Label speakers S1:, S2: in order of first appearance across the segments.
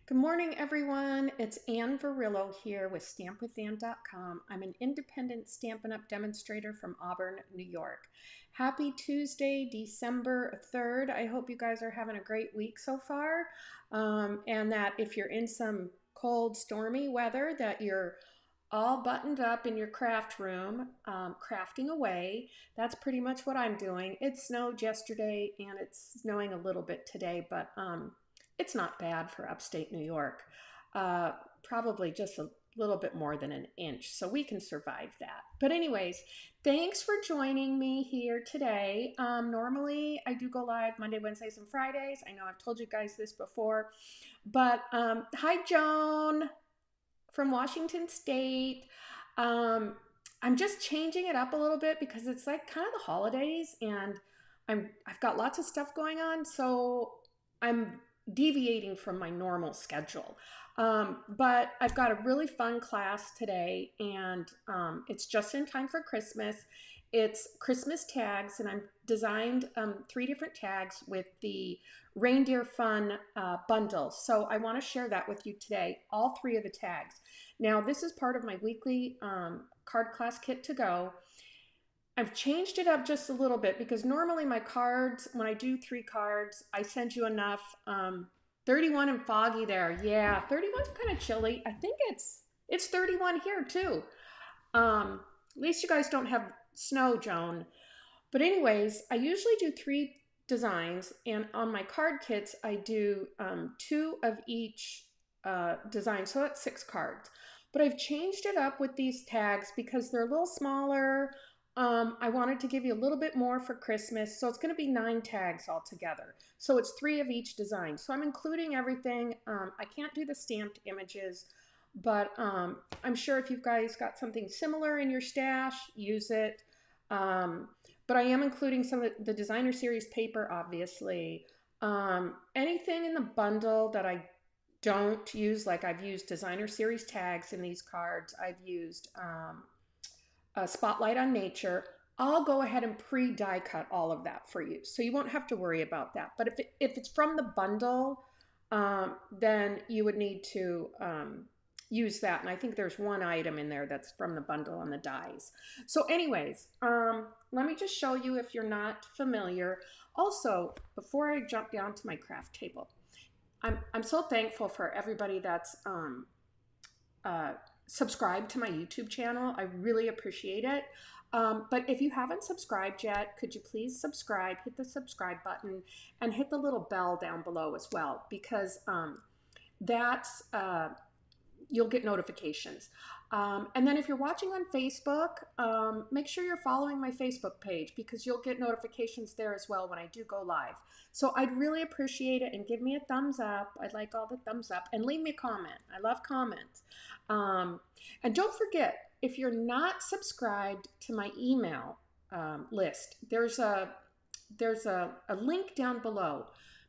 S1: Good morning, everyone. It's Ann Varillo here with StampWithAnn.com. I'm an independent Stampin' Up! Demonstrator from Auburn, New York. Happy Tuesday, December 3rd. I hope you guys are having a great week so far, and that if you're in some cold, stormy weather, that you're all buttoned up in your craft room, crafting away. That's pretty much what I'm doing. It snowed yesterday and it's snowing a little bit today, but it's not bad for upstate New York. Probably just a little bit more than an inch, so we can survive that. But anyways, thanks for joining me here today. Normally I do go live Monday, Wednesdays, and Fridays. I know I've told you guys this before, but hi Joan from Washington State. I'm just changing it up a little bit because it's like kind of the holidays and I've got lots of stuff going on, so I'm deviating from my normal schedule. But I've got a really fun class today, and it's just in time for Christmas. It's Christmas tags, and I've designed 3 different tags with the Reindeer Fun Bundle. So I want to share that with you today, all 3 of the tags. Now, this is part of my weekly card class kit to go. I've changed it up just a little bit because normally my cards, when I do 3 cards, I send you enough. 31 and foggy there. Yeah, 31's kind of chilly. I think it's 31 here too. At least you guys don't have snow, Joan. But anyways, I usually do 3 designs, and on my card kits, I do 2 of each design, so that's 6 cards. But I've changed it up with these tags because they're a little smaller. I wanted to give you a little bit more for Christmas, so it's going to be 9 tags altogether. So it's 3 of each design. So I'm including everything. I can't do the stamped images, but I'm sure if you guys got something similar in your stash, use it. But I am including some of the designer series paper, obviously. Anything in the bundle that I don't use, like I've used designer series tags in these cards. I've used a Spotlight on Nature. I'll go ahead and pre-die cut all of that for you, so you won't have to worry about that. But if it's from the bundle, then you would need to use that. And I think there's 1 item in there that's from the bundle on the dies. So anyways, let me just show you if you're not familiar. Also, before I jump down to my craft table, I'm so thankful for everybody that's subscribe to my YouTube channel. I really appreciate it. But if you haven't subscribed yet, could you please subscribe, hit the subscribe button, and hit the little bell down below as well, because that's you'll get notifications. And then if you're watching on Facebook, make sure you're following my Facebook page because you'll get notifications there as well when I do go live. So I'd really appreciate it, and give me a thumbs up. I'd like all the thumbs up, and leave me a comment. I love comments. And don't forget, if you're not subscribed to my email list, there's a link down below.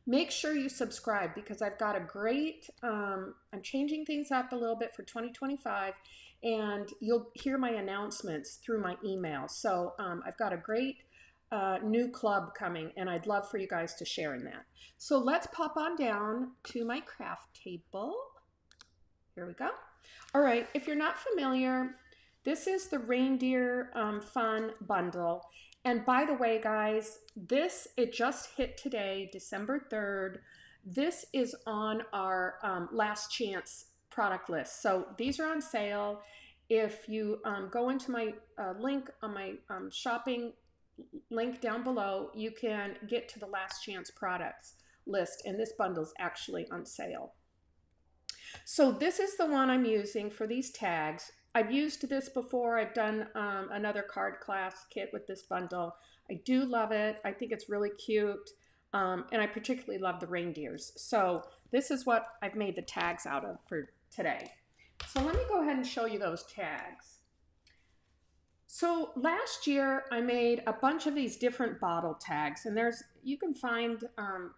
S1: Make sure you subscribe because I've got a great, I'm changing things up a little bit for 2025, and you'll hear my announcements through my email. So I've got a great new club coming, and I'd love for you guys to share in that. So let's pop on down to my craft table. Here we go. All right, if you're not familiar, this is the Reindeer Fun Bundle. And by the way, guys, it just hit today, December 3rd. This is on our last chance product list. So these are on sale. If you go into my link on my shopping link down below, you can get to the last chance products list, and this bundle's actually on sale. So this is the one I'm using for these tags. I've used this before. I've done another card class kit with this bundle. I do love it. I think it's really cute. And I particularly love the reindeers. So this is what I've made the tags out of for today. So let me go ahead and show you those tags. So last year I made a bunch of these different bottle tags, and you can find,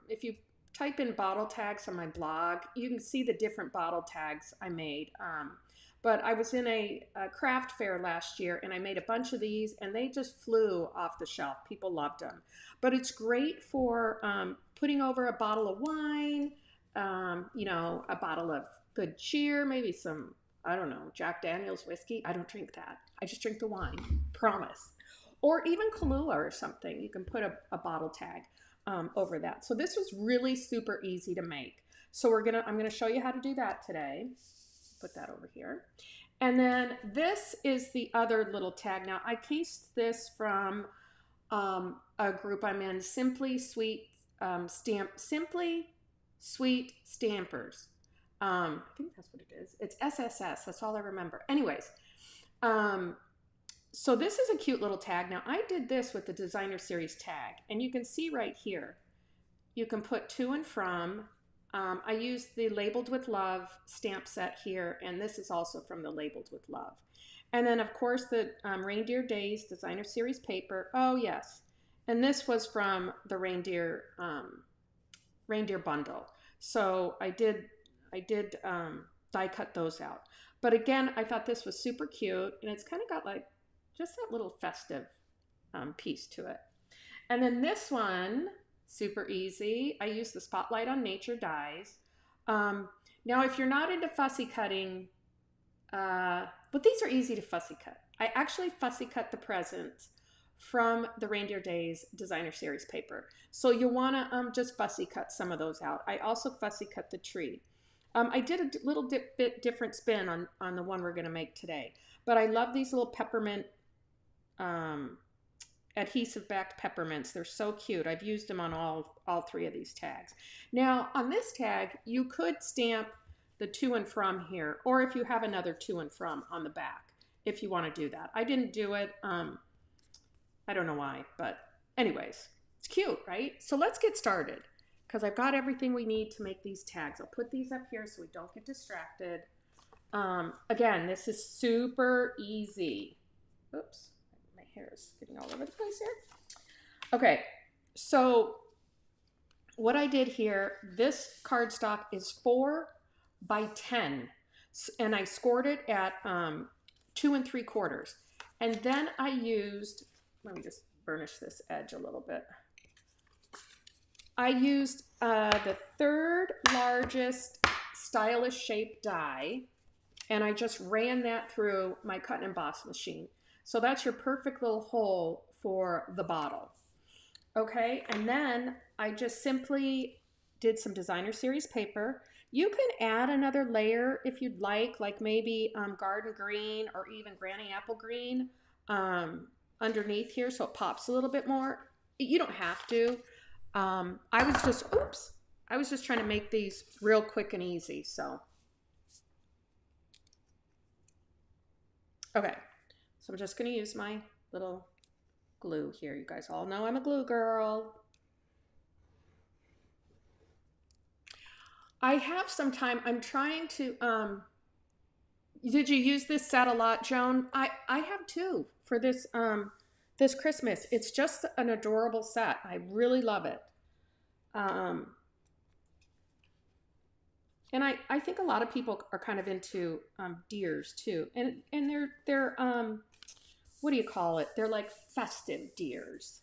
S1: if you type in bottle tags on my blog, you can see the different bottle tags I made. But I was in a craft fair last year, and I made a bunch of these, and they just flew off the shelf. People loved them. But it's great for putting over a bottle of wine, you know, a bottle of good cheer, maybe some, I don't know, Jack Daniel's whiskey. I don't drink that. I just drink the wine, promise. Or even Kahlua or something. You can put a bottle tag over that. So this was really super easy to make. So I'm gonna show you how to do that today. Put that over here. And then this is the other little tag. Now I cased this from a group I'm in, Simply Sweet Stampers. I think that's what it is. It's SSS. That's all I remember. Anyways, so this is a cute little tag. Now I did this with the designer series tag, and you can see right here, you can put to and from. I used the Labeled with Love stamp set here, and this is also from the Labeled with Love. And then of course the Reindeer Days designer series paper. Oh yes. And this was from the Reindeer Bundle. So I did die cut those out. But again, I thought this was super cute, and it's kind of got like just that little festive piece to it. And then this one, super easy. I use the Spotlight on Nature dies. Now, if you're not into fussy cutting, but these are easy to fussy cut. I actually fussy cut the presents from the Reindeer Days designer series paper. So you'll want to just fussy cut some of those out. I also fussy cut the tree. I did a little bit different spin on the one we're going to make today. But I love these little peppermint, adhesive-backed peppermints. They're so cute. I've used them on all three of these tags. Now, on this tag, you could stamp the to and from here, or if you have another to and from on the back, if you want to do that. I didn't do it. I don't know why, but anyways, it's cute, right? So let's get started, because I've got everything we need to make these tags. I'll put these up here so we don't get distracted. Again, this is super easy. Oops, my hair is getting all over the place here. Okay, so what I did here, this cardstock is 4 by 10, and I scored it at 2 3/4. And then I used, let me just burnish this edge a little bit. I used the 3rd largest stylish shape die, and I just ran that through my cut and emboss machine. So that's your perfect little hole for the bottle. Okay, and then I just simply did some designer series paper. You can add another layer if you'd like maybe garden green or even granny apple green underneath here so it pops a little bit more. You don't have to. I was just trying to make these real quick and easy, so. Okay, so I'm just gonna use my little glue here. You guys all know I'm a glue girl. I have some time. I'm trying to, did you use this set a lot, Joan? I have too for this, this Christmas. It's just an adorable set. I really love it. And I think a lot of people are kind of into deers too. And they're what do you call it? They're like festive deers.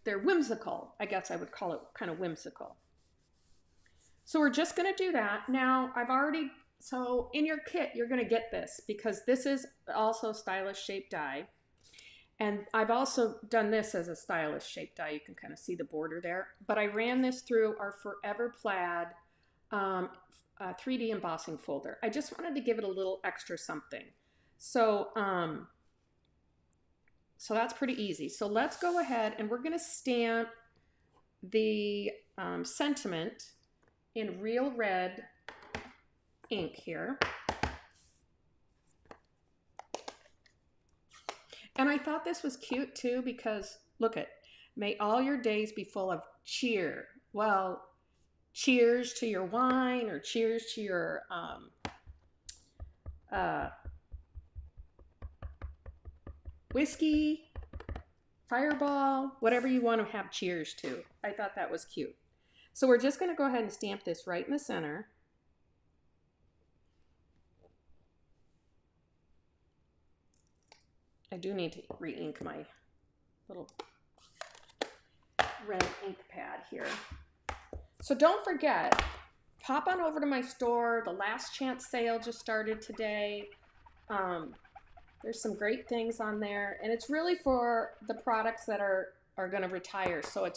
S1: They're whimsical. I guess I would call it kind of whimsical. So we're just going to do that. Now so in your kit, you're going to get this because this is also stylish shape die. And I've also done this as a stylish shape die. You can kind of see the border there. But I ran this through our Forever Plaid 3D embossing folder. I just wanted to give it a little extra something. So, so that's pretty easy. So let's go ahead and we're going to stamp the sentiment in real red ink here. And I thought this was cute too because look at, may all your days be full of cheer. Well, cheers to your wine or cheers to your whiskey, Fireball, whatever you want to have cheers to. I thought that was cute. So we're just going to go ahead and stamp this right in the center. I do need to re-ink my little red ink pad here. So don't forget, pop on over to my store. The last chance sale just started today. There's some great things on there, and it's really for the products that are going to retire. So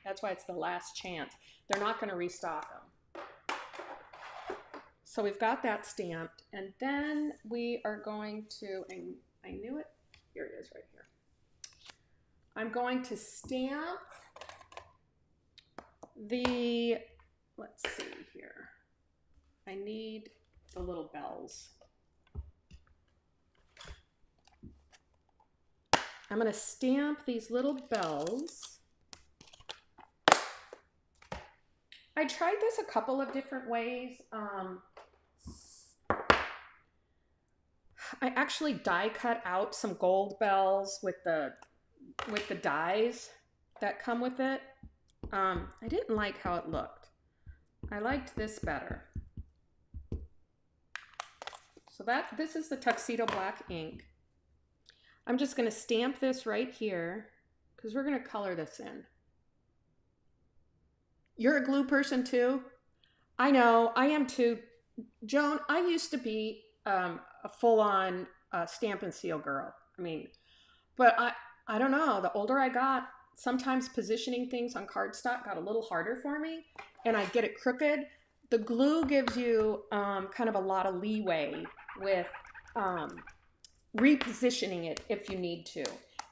S1: that's why it's the last chance. They're not going to restock them. So we've got that stamped, and then we are going to, and I knew it, here it is right here. I'm going to stamp the, let's see here. I need the little bells. I'm going to stamp these little bells. I tried this a couple of different ways. I actually die cut out some gold bells with the dies that come with it. I didn't like how it looked. I liked this better. So this is the Tuxedo Black ink. I'm just going to stamp this right here because we're going to color this in. You're a glue person too? I know, I am too. Joan, I used to be a full-on stamp and seal girl. I mean, but I don't know. The older I got, sometimes positioning things on cardstock got a little harder for me, and I'd get it crooked. The glue gives you kind of a lot of leeway with repositioning it if you need to.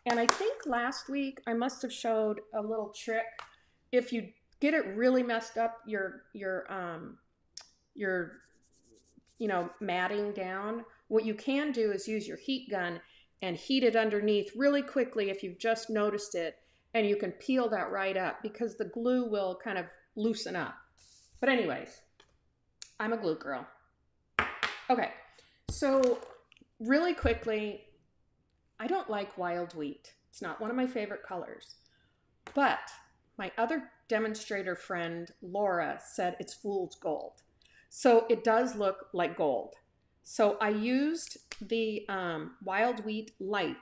S1: And I think last week I must have showed a little trick. If you get it really messed up, your matting down, what you can do is use your heat gun and heat it underneath really quickly if you've just noticed it, and you can peel that right up because the glue will kind of loosen up. But anyways, I'm a glue girl. Okay, so really quickly, I don't like wild wheat. It's not one of my favorite colors. But my other demonstrator friend, Laura, said it's fool's gold. So it does look like gold. So I used the wild wheat light,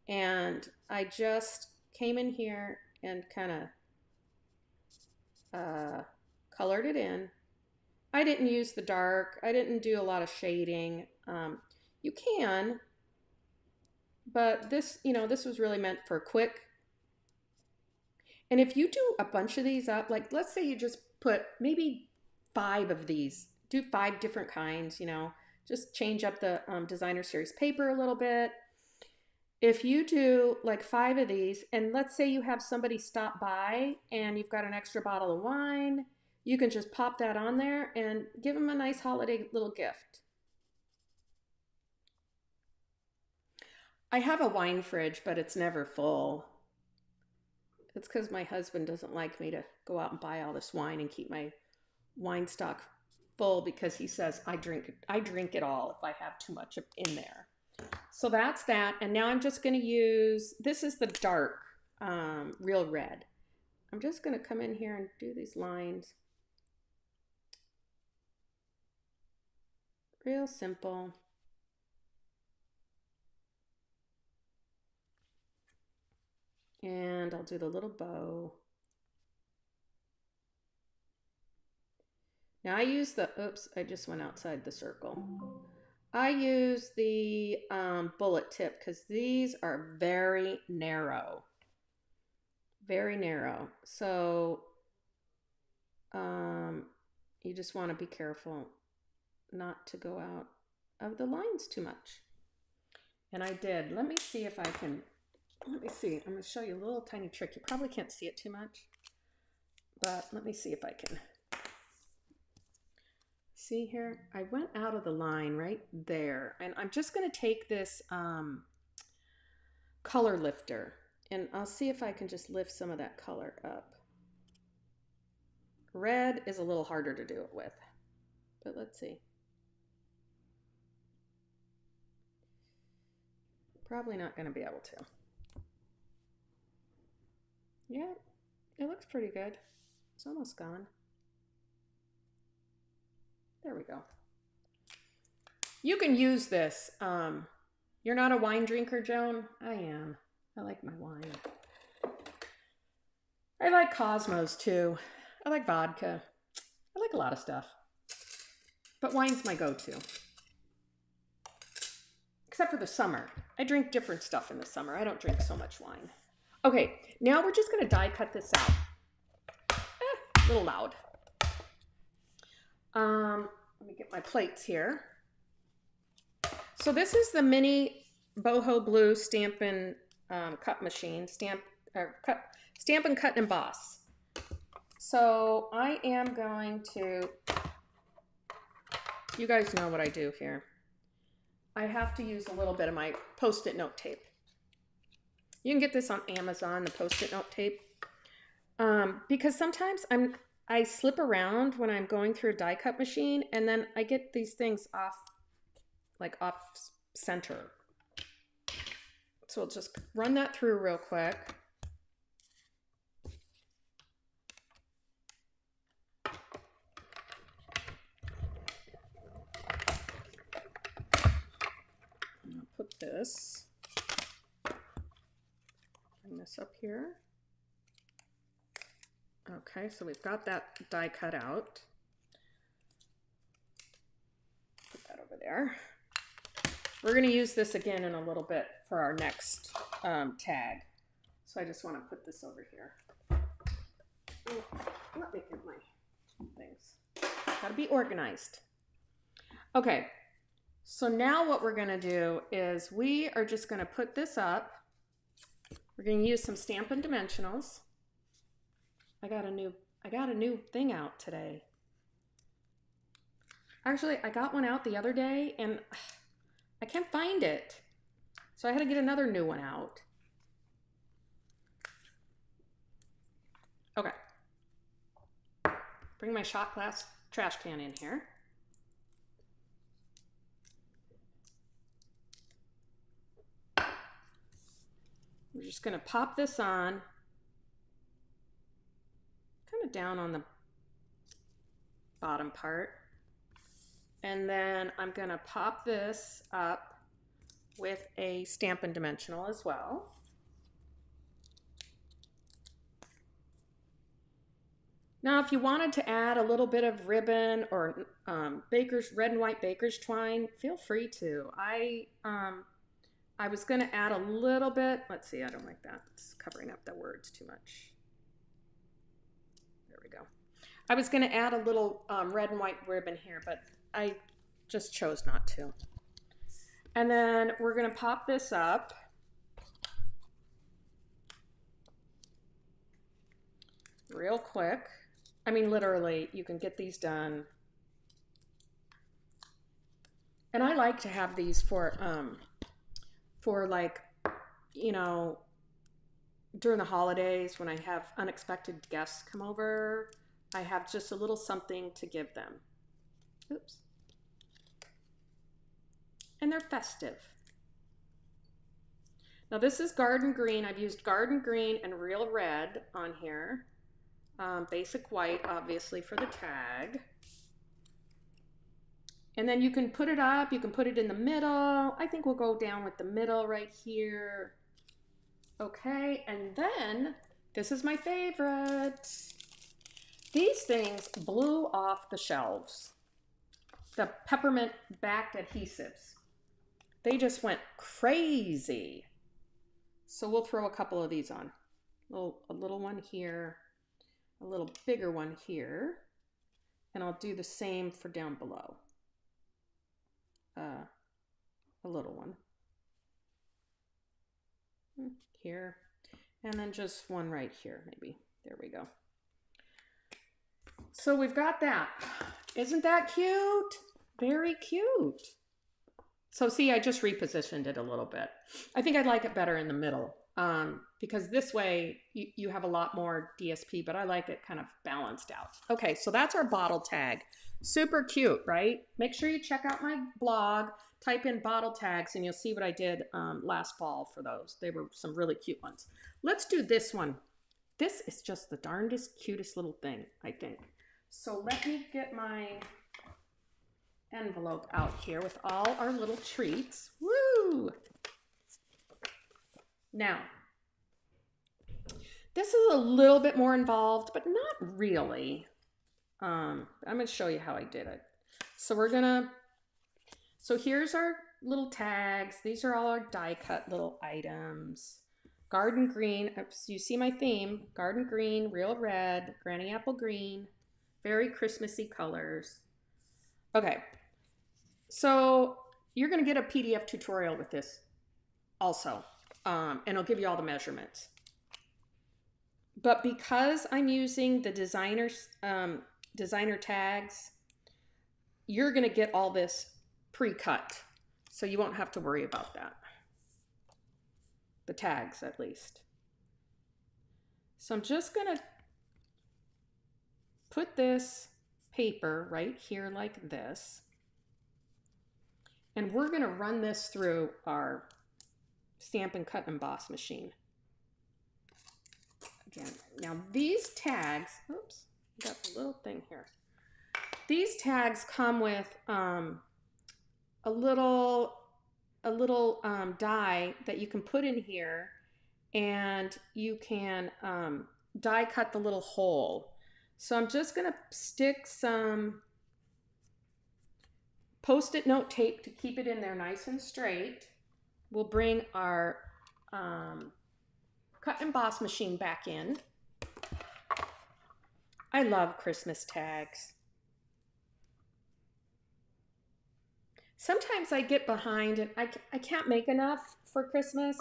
S1: and I just came in here and kind of colored it in. I didn't use the dark. I didn't do a lot of shading. You can, but this, this was really meant for quick. And if you do a bunch of these up, like let's say you just put maybe 5 of these, do 5 different kinds, just change up the designer series paper a little bit. If you do like 5 of these, and let's say you have somebody stop by and you've got an extra bottle of wine, you can just pop that on there and give them a nice holiday little gift. I have a wine fridge, but it's never full. It's because my husband doesn't like me to go out and buy all this wine and keep my wine stock full because he says I drink it all if I have too much in there. So that's that. And now I'm just going to use, this is the dark real red. I'm just going to come in here and do these lines. Real simple. And I'll do the little bow. Now I use the, oops, I just went outside the circle. I use the bullet tip because these are very narrow. Very narrow. So you just want to be careful not to go out of the lines too much. And I did. Let me see if I can. Let me see. I'm going to show you a little tiny trick. You probably can't see it too much, but let me see if I can. See here? I went out of the line right there, and I'm just going to take this color lifter, and I'll see if I can just lift some of that color up. Red is a little harder to do it with, but let's see. Probably not going to be able to. Yeah, it looks pretty good. It's almost gone. There we go. You can use this. You're not a wine drinker, Joan? I am. I like my wine. I like Cosmos too. I like vodka. I like like a lot of stuff, but wine's my go-to. Except for the summer. I drink different stuff in the summer. I don't drink so much wine. Okay, now we're just going to die cut this out. A little loud. Let me get my plates here. So this is the mini boho blue Stampin' cut machine. Stampin' Cut and Emboss. So I am going to, you guys know what I do here. I have to use a little bit of my Post-it note tape. You can get this on Amazon, the Post-it note tape. Because sometimes I slip around when I'm going through a die cut machine, and then I get these things off center. So I'll just run that through real quick. I'll put this, bring this up here. Okay, so we've got that die cut out. Put that over there. We're going to use this again in a little bit for our next tag. So I just want to put this over here. Let me get my things. Got to be organized. Okay, so now what we're going to do is we are just going to put this up. We're going to use some Stampin' Dimensionals. I got a new thing out today. Actually, I got one out the other day and I can't find it. So I had to get another new one out. Okay. Bring my shot glass trash can in here. We're just going to pop this on. Kind of down on the bottom part. And then I'm going to pop this up with a Stampin' Dimensional as well. Now, if you wanted to add a little bit of ribbon or red and white baker's twine, feel free to. I was going to add a little bit. Let's see, I don't like that. It's covering up the words too much. There we go. I was going to add a little red and white ribbon here, but I just chose not to. And then we're going to pop this up. Real quick. I mean, literally, you can get these done. And I like to have these for like, you know, during the holidays when I have unexpected guests come over, I have just a little something to give them. Oops. And they're festive. Now this is garden green. I've used garden green and real red on here. Basic white, obviously, for the tag. And then you can put it up. You can put it in the middle. I think we'll go down with the middle right here. Okay, and then this is my favorite. These things blew off the shelves. The peppermint backed adhesives. They just went crazy. So we'll throw a couple of these on. A little one here, a little bigger one here, and I'll do the same for down below. A little one here, and then just one right here, maybe. There we go. So we've got that. Isn't that cute? Very cute. So see, I just repositioned it a little bit. I think I'd like it better in the middle because this way you have a lot more DSP, but I like it kind of balanced out. Okay, so that's our bottle tag. Super cute, right? Make sure you check out my blog, type in bottle tags, and you'll see what I did last fall for those. They were some really cute ones. Let's do this one. This is just the darndest, cutest little thing, I think. So let me get my envelope out here with all our little treats. Woo! Now, this is a little bit more involved, but not really. I'm going to show you how I did it. So so here's our little tags. These are all our die cut little items. Garden green, you see my theme, garden green, real red, granny apple green, very Christmassy colors. Okay, so you're gonna get a PDF tutorial with this also, and it'll give you all the measurements. But because I'm using the designer tags, you're gonna get all this pre-cut, so you won't have to worry about that. The tags, at least. So I'm just gonna put this paper right here like this, and we're gonna run this through our Stampin' Cut and Emboss machine. Again, now these tags, oops, got the little thing here. These tags come with a little die that you can put in here, and you can die cut the little hole. So I'm just gonna stick some Post-it note tape to keep it in there nice and straight. We'll bring our cut and emboss machine back in. I love Christmas tags. Sometimes I get behind and I can't make enough for Christmas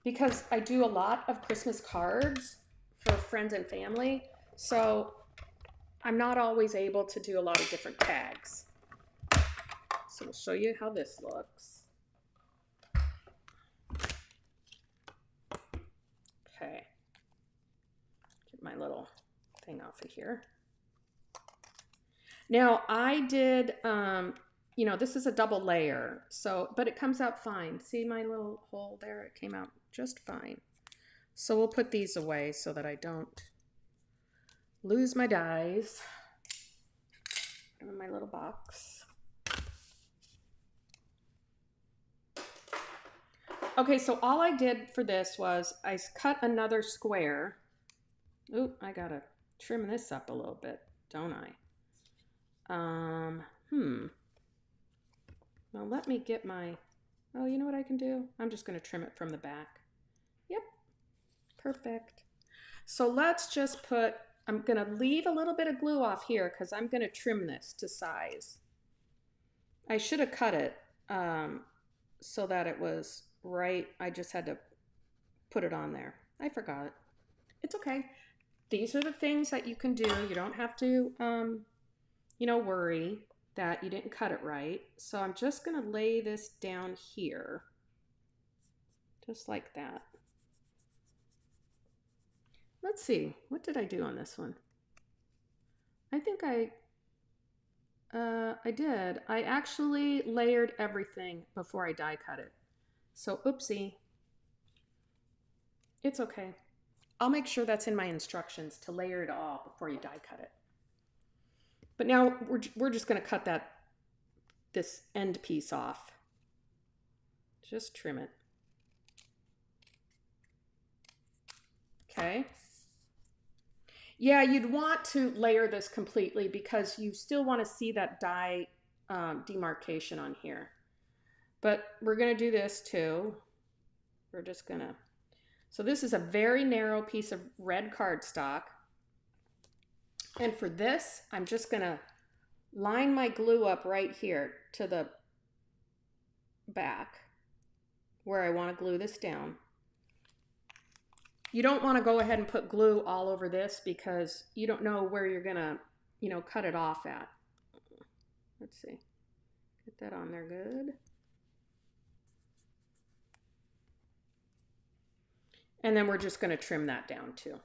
S1: because I do a lot of Christmas cards for friends and family. So I'm not always able to do a lot of different tags. So we'll show you how this looks. Okay. Get my little thing off of here. Now I did, you know, this is a double layer, so, but it comes out fine. See my little hole there? It came out just fine. So we'll put these away so that I don't lose my dies. Put them in my little box. Okay, so all I did for this was I cut another square. Ooh, I gotta trim this up a little bit, don't I? Well, let me get my, oh, you know what I can do? I'm just going to trim it from the back. Yep, perfect. So let's just put, I'm going to leave a little bit of glue off here because I'm going to trim this to size. I should have cut it so that it was right. I just had to put it on there. I forgot. It's okay. These are the things that you can do. You don't have to you know, worry that you didn't cut it right. So I'm just going to lay this down here, just like that. Let's see, what did I do on this one? I think I did. I actually layered everything before I die cut it. So oopsie. It's okay. I'll make sure that's in my instructions to layer it all before you die cut it. But now we're just going to cut this end piece off. Just trim it. Okay. Yeah, you'd want to layer this completely because you still want to see that die demarcation on here. But we're going to do this too. We're just going to, so this is a very narrow piece of red cardstock. And for this, I'm just going to line my glue up right here to the back where I want to glue this down. You don't want to go ahead and put glue all over this because you don't know where you're going to, you know, cut it off at. Let's see. Get that on there good. And then we're just going to trim that down too.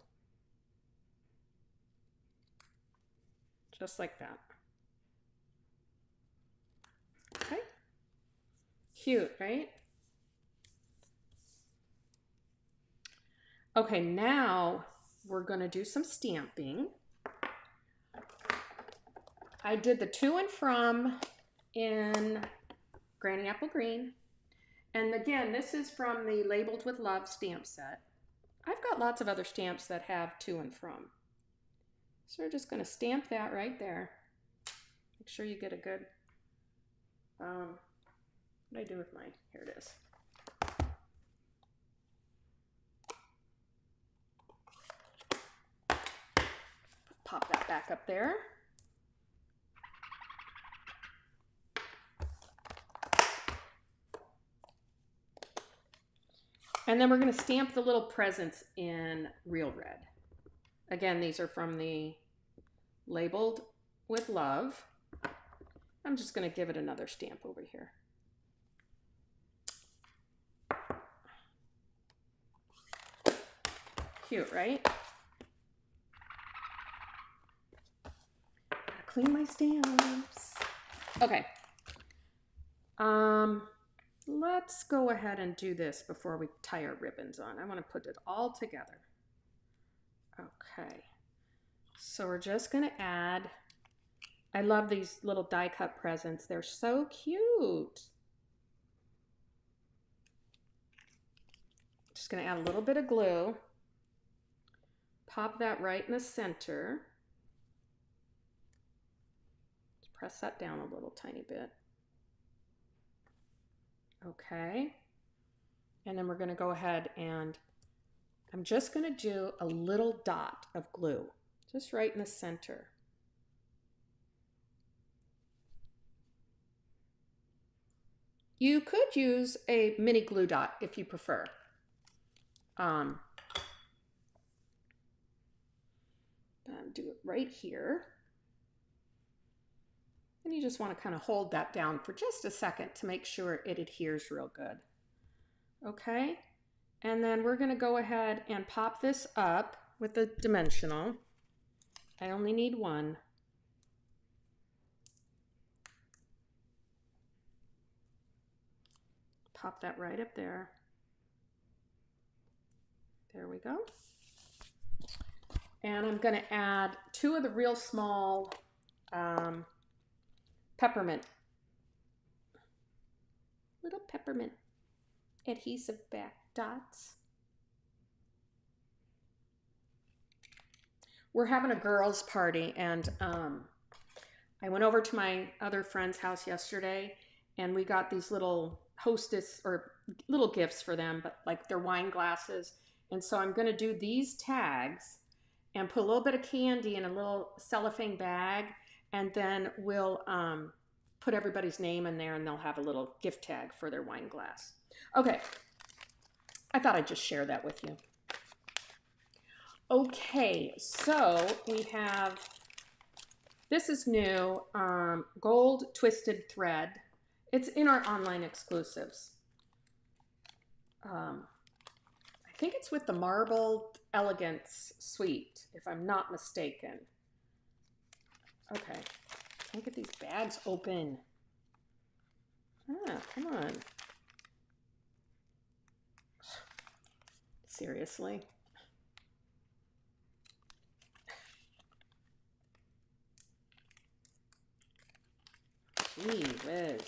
S1: Just like that. Okay. Cute, right? Okay, now we're going to do some stamping. I did the to and from in Granny Apple Green. And again, this is from the Labeled with Love stamp set. I've got lots of other stamps that have to and from. So we're just going to stamp that right there. Make sure you get a good, what do I do with mine? Here it is. Pop that back up there. And then we're going to stamp the little presents in real red. Again, these are from the Labeled with Love. I'm just going to give it another stamp over here. Cute, right? Gotta clean my stamps. Okay. Let's go ahead and do this before we tie our ribbons on. I want to put it all together. Okay. So we're just going to add, I love these little die cut presents. They're so cute. Just going to add a little bit of glue. Pop that right in the center. Just press that down a little tiny bit. Okay. And then we're going to go ahead and I'm just going to do a little dot of glue, just right in the center. You could use a mini glue dot if you prefer. Do it right here. And you just want to kind of hold that down for just a second to make sure it adheres real good. Okay, and then we're going to go ahead and pop this up with the dimensional. I only need one. Pop that right up there. There we go. And I'm going to add 2 of the real small peppermint, little peppermint adhesive back dots. We're having a girls' party, and I went over to my other friend's house yesterday, and we got these little hostess or little gifts for them, but like their wine glasses. And so I'm going to do these tags and put a little bit of candy in a little cellophane bag, and then we'll put everybody's name in there, and they'll have a little gift tag for their wine glass. Okay, I thought I'd just share that with you. Okay, so we have, this is new, gold twisted thread. It's in our online exclusives. I think it's with the Marbled Elegance suite, if I'm not mistaken. Okay, can't get these bags open. Ah, come on. Seriously. Gee whiz.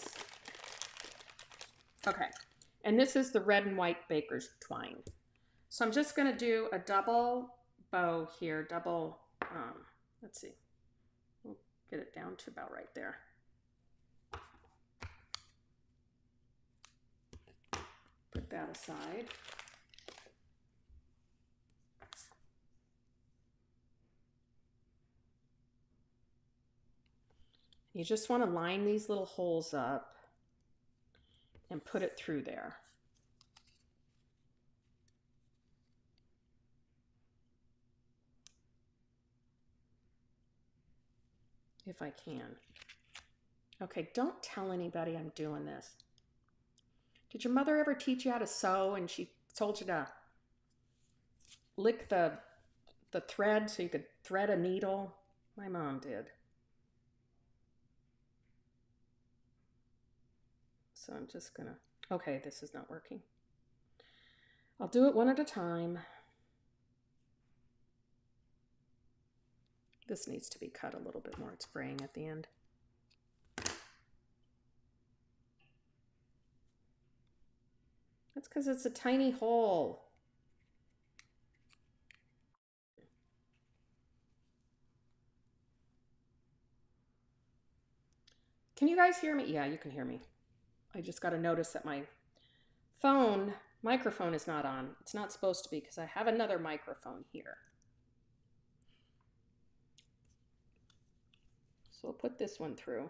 S1: Okay, and this is the red and white baker's twine. So I'm just going to do a double bow here, double, let's see, we'll get it down to about right there. Put that aside. You just want to line these little holes up and put it through there. If I can. Okay, don't tell anybody I'm doing this. Did your mother ever teach you how to sew and she told you to lick the thread so you could thread a needle? My mom did. So I'm just gonna, okay, this is not working. I'll do it one at a time. This needs to be cut a little bit more. It's fraying at the end. That's because it's a tiny hole. Can you guys hear me? Yeah, you can hear me. I just got to notice that my phone microphone is not on. It's not supposed to be because I have another microphone here. So we'll put this one through.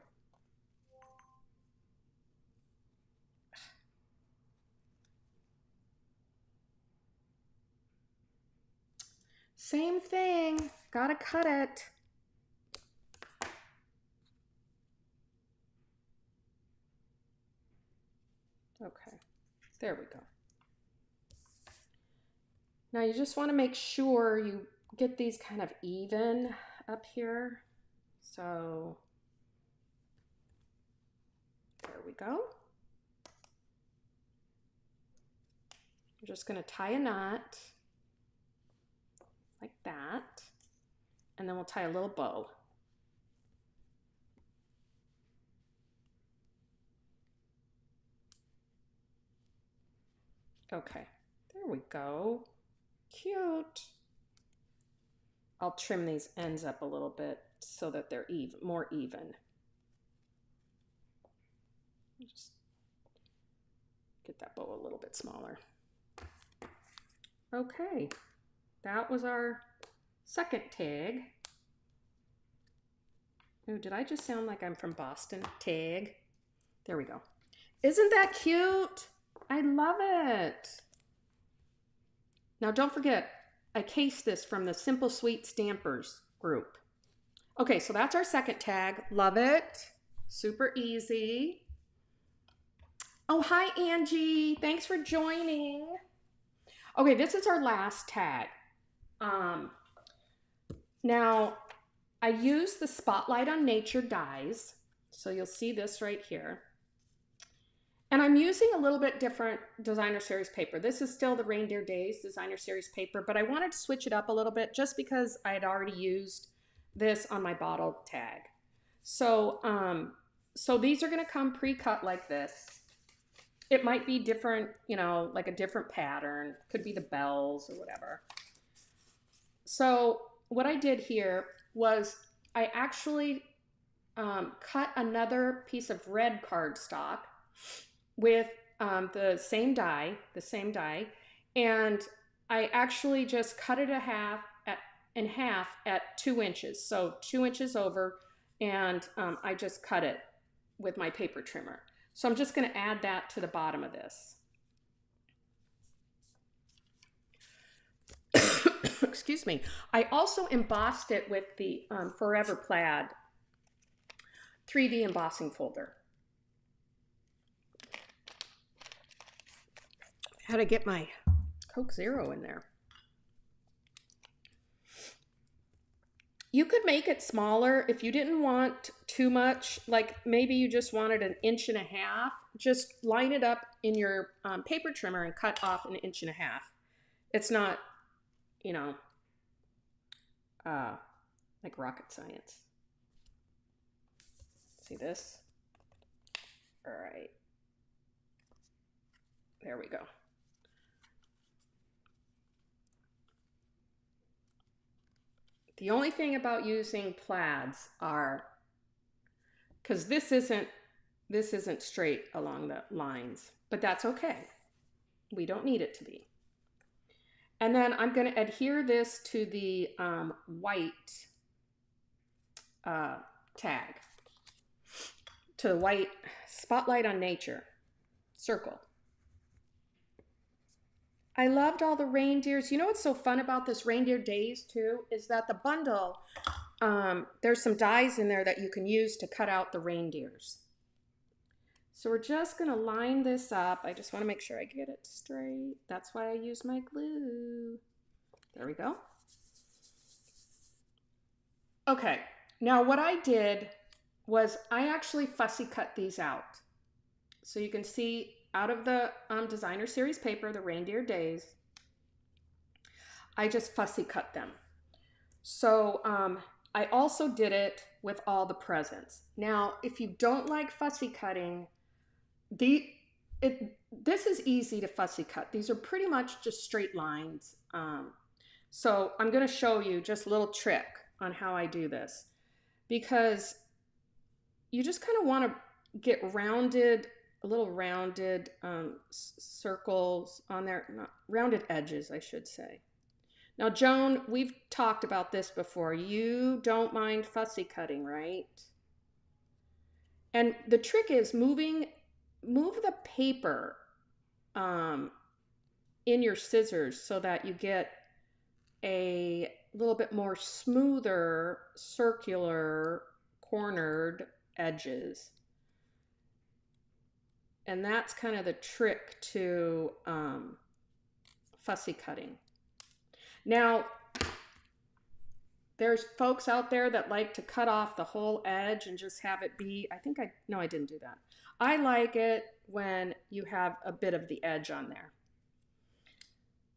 S1: Same thing, gotta cut it. Okay, there we go. Now you just want to make sure you get these kind of even up here. So there we go. I'm just going to tie a knot like that, and then we'll tie a little bow. Okay, there we go. Cute. I'll trim these ends up a little bit so that they're more even. Just get that bow a little bit smaller. Okay, that was our second tag. Oh, did I just sound like I'm from Boston? Tag. There we go. Isn't that cute? I love it. Now don't forget, I cased this from the Simple Sweet Stampers group. Okay, so that's our second tag. Love it. Super easy. Oh, hi Angie. Thanks for joining. Okay, this is our last tag. Now, I use the Spotlight on Nature dies. So you'll see this right here. And I'm using a little bit different designer series paper. This is still the Reindeer Days designer series paper, but I wanted to switch it up a little bit just because I had already used this on my bottle tag. So, so these are gonna come pre-cut like this. It might be different, you know, like a different pattern. Could be the bells or whatever. So what I did here was I actually cut another piece of red cardstock with the same die, and I actually just cut it in half at 2 inches, so 2 inches over, and I just cut it with my paper trimmer. So I'm just going to add that to the bottom of this. Excuse me. I also embossed it with the Forever Plaid 3D embossing folder. How to get my Coke Zero in there. You could make it smaller if you didn't want too much, like maybe you just wanted 1.5 inches. Just line it up in your paper trimmer and cut off 1.5 inches. It's not, you know, like rocket science. See this? All right. There we go. The only thing about using plaids are, because this isn't straight along the lines, but that's okay. We don't need it to be. And then I'm going to adhere this to the white tag, to the white Spotlight on Nature circle. I loved all the reindeers. You know what's so fun about this Reindeer Days too is that the bundle, there's some dies in there that you can use to cut out the reindeers. So we're just going to line this up. I just want to make sure I get it straight. That's why I use my glue. There we go. Okay, now what I did was I actually fussy cut these out. So you can see out of the designer series paper, the Reindeer Days, I just fussy cut them. So I also did it with all the presents. Now, if you don't like fussy cutting, this is easy to fussy cut. These are pretty much just straight lines. So I'm going to show you just a little trick on how I do this, because you just kind of want to get rounded, a little rounded circles on there, not rounded edges, I should say. Now, Joan, we've talked about this before. You don't mind fussy cutting, right? And the trick is move the paper in your scissors so that you get a little bit more smoother, circular, cornered edges. And that's kind of the trick to fussy cutting. Now, there's folks out there that like to cut off the whole edge and just have it be, no, I didn't do that. I like it when you have a bit of the edge on there.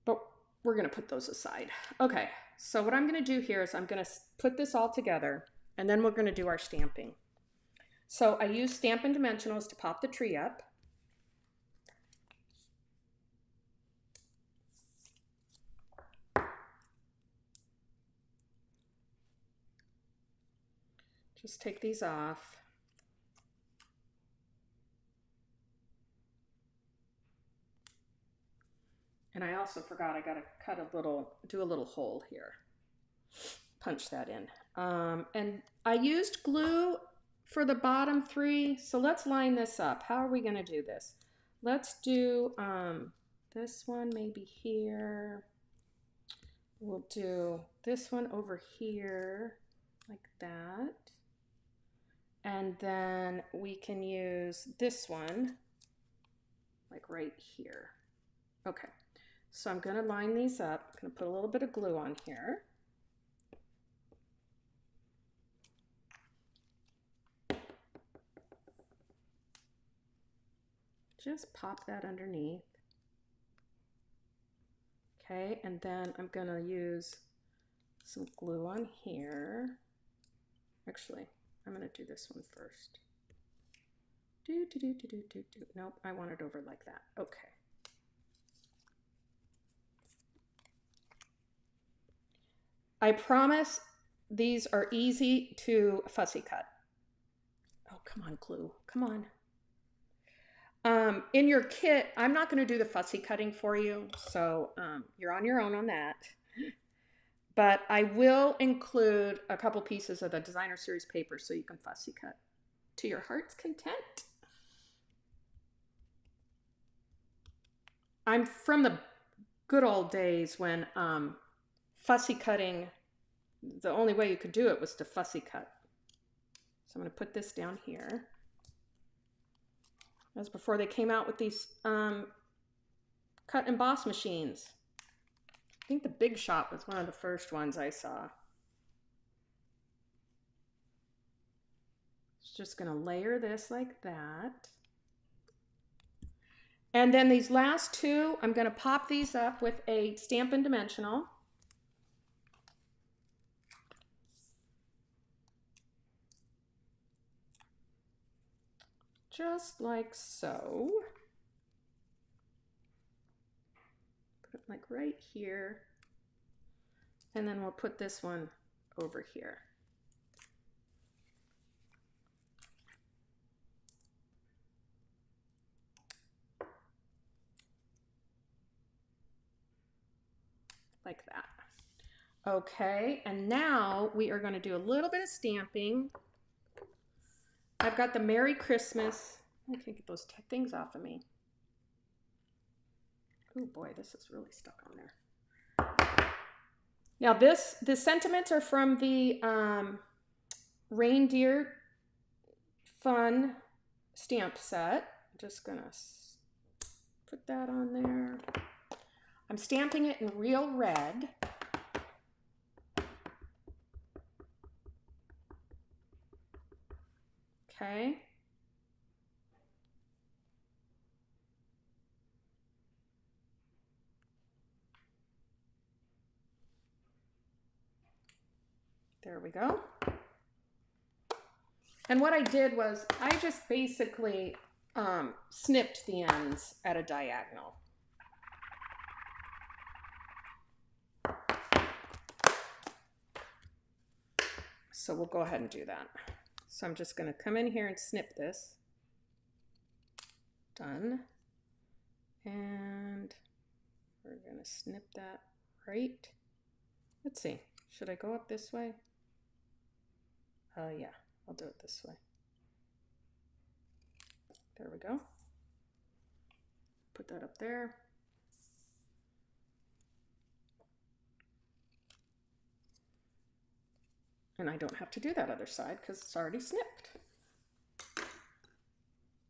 S1: But we're going to put those aside. Okay, so what I'm going to do here is I'm going to put this all together, and then we're going to do our stamping. So I use Stampin' Dimensionals to pop the tree up. Just take these off. And I also forgot I got to do a little hole here. Punch that in. And I used glue for the bottom three. So let's line this up. How are we going to do this? Let's do this one maybe here. We'll do this one over here like that. And then we can use this one like right here. Okay, so I'm going to line these up. I'm going to put a little bit of glue on here. Just pop that underneath. Okay, and then I'm going to use some glue on here. Actually, I'm going to do this one first. Nope, I want it over like that. Okay. I promise these are easy to fussy cut. Oh, come on, glue. Come on. In your kit, I'm not going to do the fussy cutting for you, so you're on your own on that. But I will include a couple pieces of the designer series paper so you can fussy cut to your heart's content. I'm from the good old days when fussy cutting, the only way you could do it was to fussy cut. So I'm going to put this down here. That was before they came out with these cut and emboss machines. I think the Big Shot was one of the first ones I saw. Just going to layer this like that. And then these last two, I'm going to pop these up with a Stampin' Dimensional. Just like so. Put it like right here. And then we'll put this one over here. Like that. Okay, and now we are going to do a little bit of stamping. I've got the Merry Christmas. I can't get those things off of me. Oh boy, this is really stuck on there. Now the sentiments are from the Reindeer Fun stamp set. I'm just going to put that on there. I'm stamping it in real red. Okay. There we go. And what I did was I just basically snipped the ends at a diagonal. So we'll go ahead and do that. So I'm just going to come in here and snip this. Done. And we're going to snip that right. Let's see. Should I go up this way? Yeah, I'll do it this way. There we go. Put that up there. And I don't have to do that other side because it's already snipped.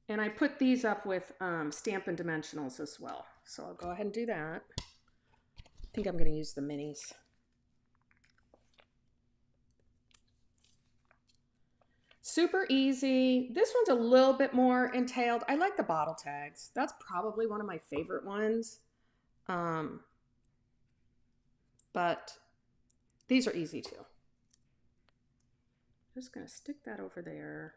S1: And I put these up with Stampin' Dimensionals as well. So I'll go ahead and do that. I think I'm going to use the minis. Super easy. This one's a little bit more entailed. I like the bottle tags. That's probably one of my favorite ones. But these are easy too. Just going to stick that over there.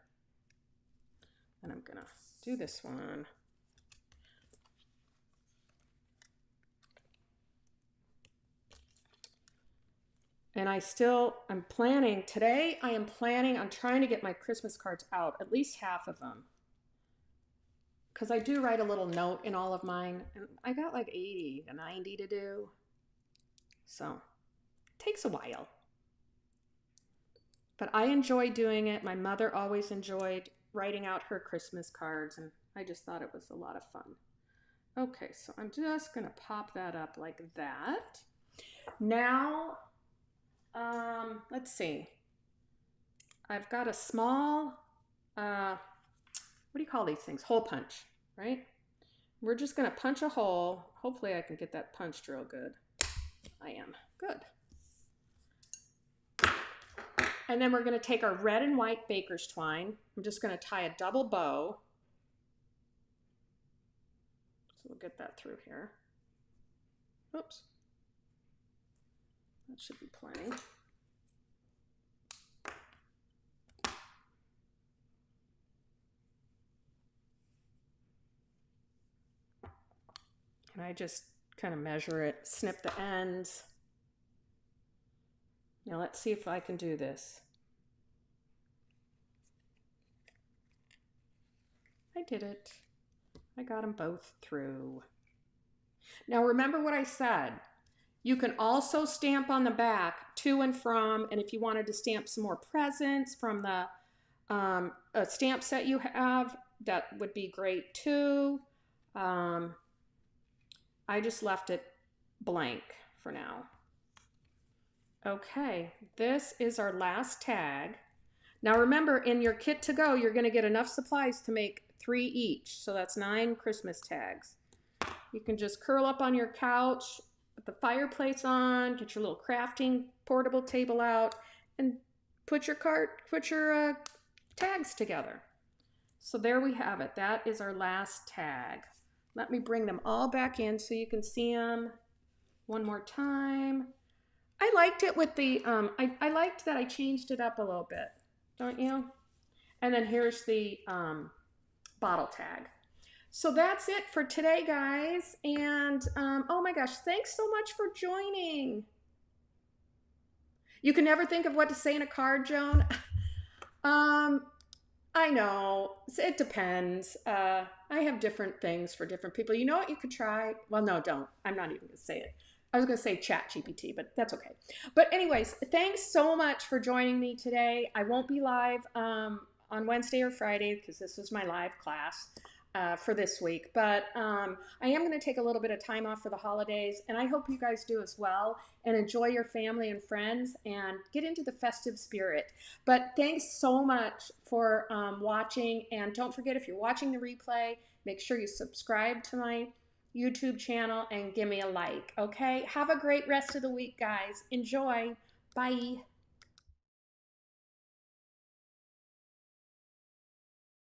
S1: And I'm going to do this one. And I'm planning, today I am planning on trying to get my Christmas cards out, at least half of them. Because I do write a little note in all of mine, and I got like 80 to 90 to do. So, it takes a while. But I enjoy doing it. My mother always enjoyed writing out her Christmas cards, and I just thought it was a lot of fun. Okay, so I'm just going to pop that up like that. Now, let's see. I've got a small, what do you call these things? Hole punch, right? We're just going to punch a hole. Hopefully I can get that punched real good. I am. Good. And then we're going to take our red and white baker's twine. I'm just going to tie a double bow. So we'll get that through here. Oops. That should be plenty. And I just kind of measure it, snip the ends. Now let's see if I can do this. I did it. I got them both through. Now remember what I said. You can also stamp on the back to and from, and if you wanted to stamp some more presents from the a stamp set you have, that would be great too. I just left it blank for now. Okay, this is our last tag. Now remember, in your kit to go, you're going to get enough supplies to make 3 each. So that's 9 Christmas tags. You can just curl up on your couch, put the fireplace on, get your little crafting portable table out, and put your tags together. So there we have it. That is our last tag. Let me bring them all back in so you can see them one more time. I liked it with the, I liked that I changed it up a little bit, don't you? And then here's the bottle tag. So that's it for today, guys. And oh my gosh, thanks so much for joining. You can never think of what to say in a card, Joan. I know, it depends. I have different things for different people. You know what you could try? Well, no, don't. I'm not even going to say it. I was going to say ChatGPT, but that's okay. But anyways, thanks so much for joining me today. I won't be live on Wednesday or Friday because this is my live class for this week. But I am going to take a little bit of time off for the holidays, and I hope you guys do as well, and enjoy your family and friends and get into the festive spirit. But thanks so much for watching, and don't forget, if you're watching the replay, make sure you subscribe to my YouTube channel and give me a like, okay? Have a great rest of the week, guys. Enjoy. Bye.